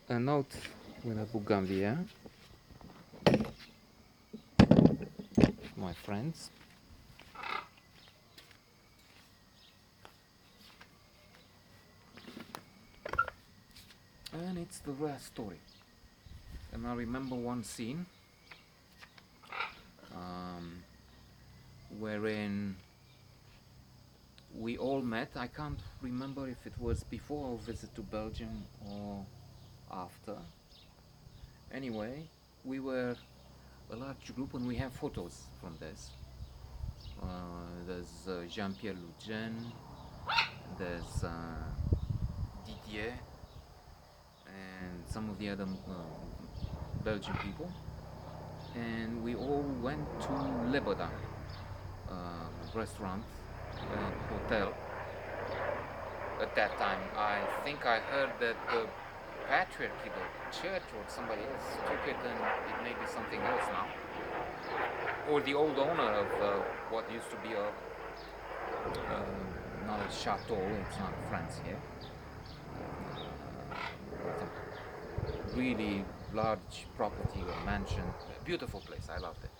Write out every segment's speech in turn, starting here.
a note with a bougainvillea, my friends. And it's the rare story. And I remember one scene um, wherein we all met. I can't remember if it was before our visit to Belgium or after. Anyway, we were a large group and we have photos from this. There's Jean-Pierre Lugen, there's Didier, and some of the other Belgian people. And we all went to Lebada, restaurant, hotel. At that time, I think I heard that the patriarchy, the church, or somebody else took it, and it may be something else now. Or the old owner of what used to be a not a chateau, it's not France here, but a really large property or mansion, a beautiful place. I loved it.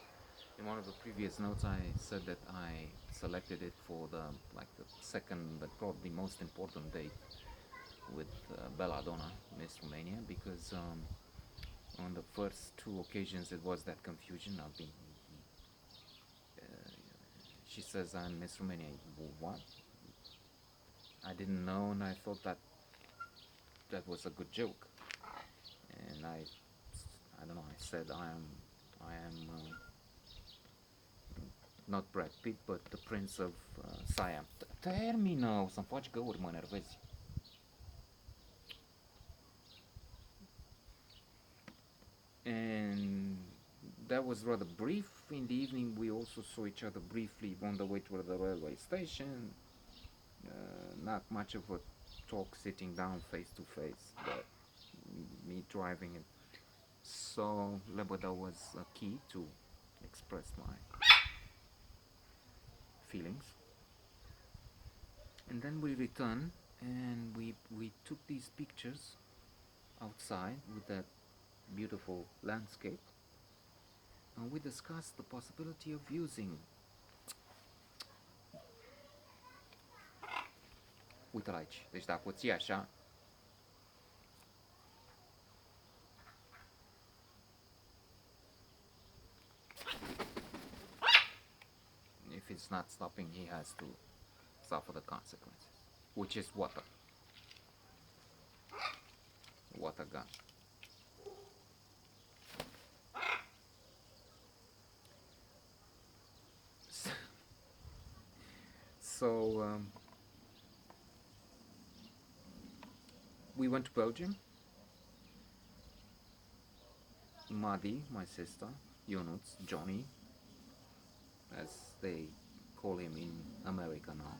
In one of the previous notes, I said that I selected it for the second, but probably most important date with Belladonna, Miss Romania, because on the first two occasions it was that confusion. She says I'm Miss Romania. What? I didn't know, and I thought that that was a good joke. And I don't know. I said I am not Brad Pitt, but the Prince of Siam. Termină, să-mi faci găuri, mă nervezi. And that was rather brief. In the evening, we also saw each other briefly on the way to the railway station. Not much of a talk sitting down face to face, but me driving it. So Lebada was a key to express my feelings. And then we returned and we took these pictures outside with that beautiful landscape. And we discussed the possibility of using, uite aici, deci dacă o ții așa, if it's not stopping, he has to suffer the consequences, which is water gun. So we went to Belgium. Madi, my sister, Yunus, Johnny, as they call him in America now.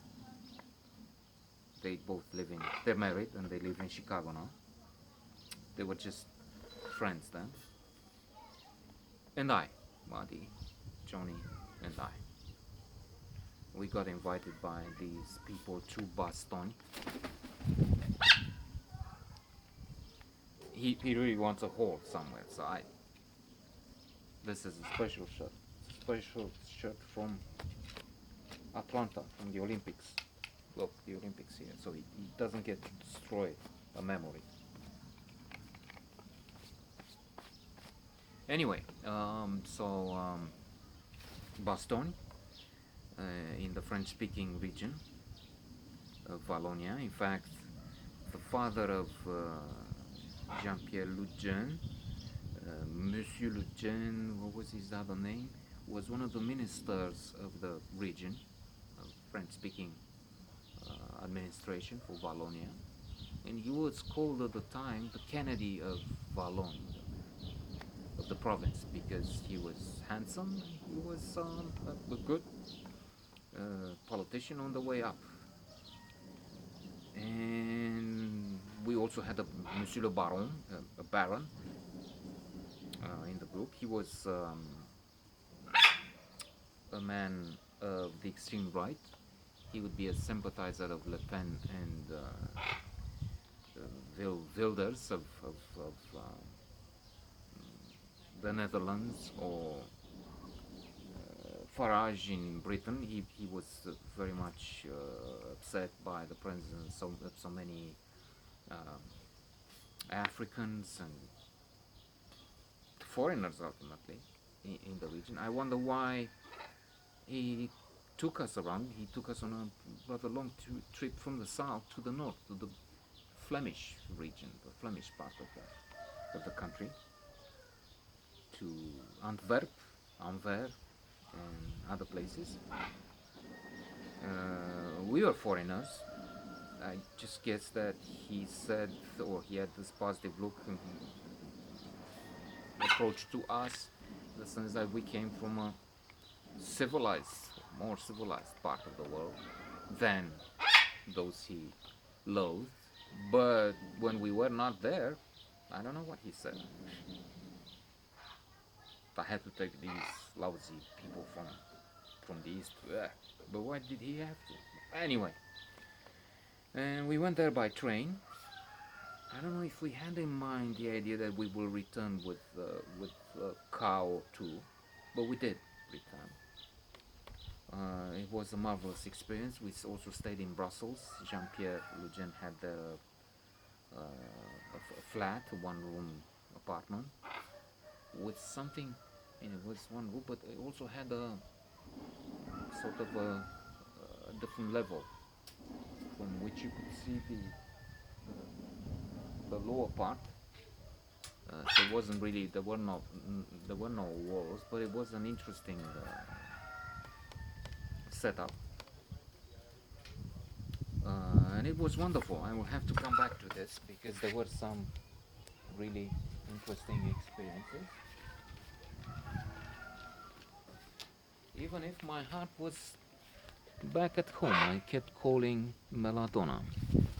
They both live in, they're married and they live in Chicago now. They were just friends then. And I, Madi, Johnny, and I. We got invited by these people to Boston. He really wants a hole somewhere, so this is a special shirt. It's a special shirt from Atlanta, from the Olympics. Look, the Olympics here, so it doesn't get destroyed, a memory. Anyway, Boston, in the French-speaking region of Wallonia. In fact, the father of Jean-Pierre Lugen, Monsieur Lugen, what was his other name, was one of the ministers of the region, of French-speaking administration for Wallonia, and he was called at the time the Kennedy of Wallonia, of the province, because he was handsome, he was a good politician on the way up. And we also had a Monsieur le Baron, a baron, in the group. He was a man of the extreme right. He would be a sympathizer of Le Pen and Wilders of the Netherlands, or Farage in Britain. He was very much upset by the presence of so many um, Africans and foreigners ultimately in the region. I wonder why he took us around. He took us on a rather long trip from the south to the north, to the Flemish region, the Flemish part of the country, to Anvers, and other places. We were foreigners. I just guess that he said, or he had this positive look and approach to us, in the sense that we came from a civilized, more civilized part of the world than those he loathed. But when we were not there, I don't know what he said. I had to take these lousy people from the east. Ugh. But why did he have to? Anyway, and we went there by train. I don't know if we had in mind the idea that we will return with a cow or two, but we did return. It was a marvelous experience. We also stayed in Brussels. Jean-Pierre Lejeune had a flat, a one-room apartment with something. It was one room, but it also had a sort of a different level from which you could see the lower part. So it wasn't really, there were no walls, but it was an interesting setup, and it was wonderful. I will have to come back to this because there were some really interesting experiences. Even if my heart was back at home, I kept calling Belladonna.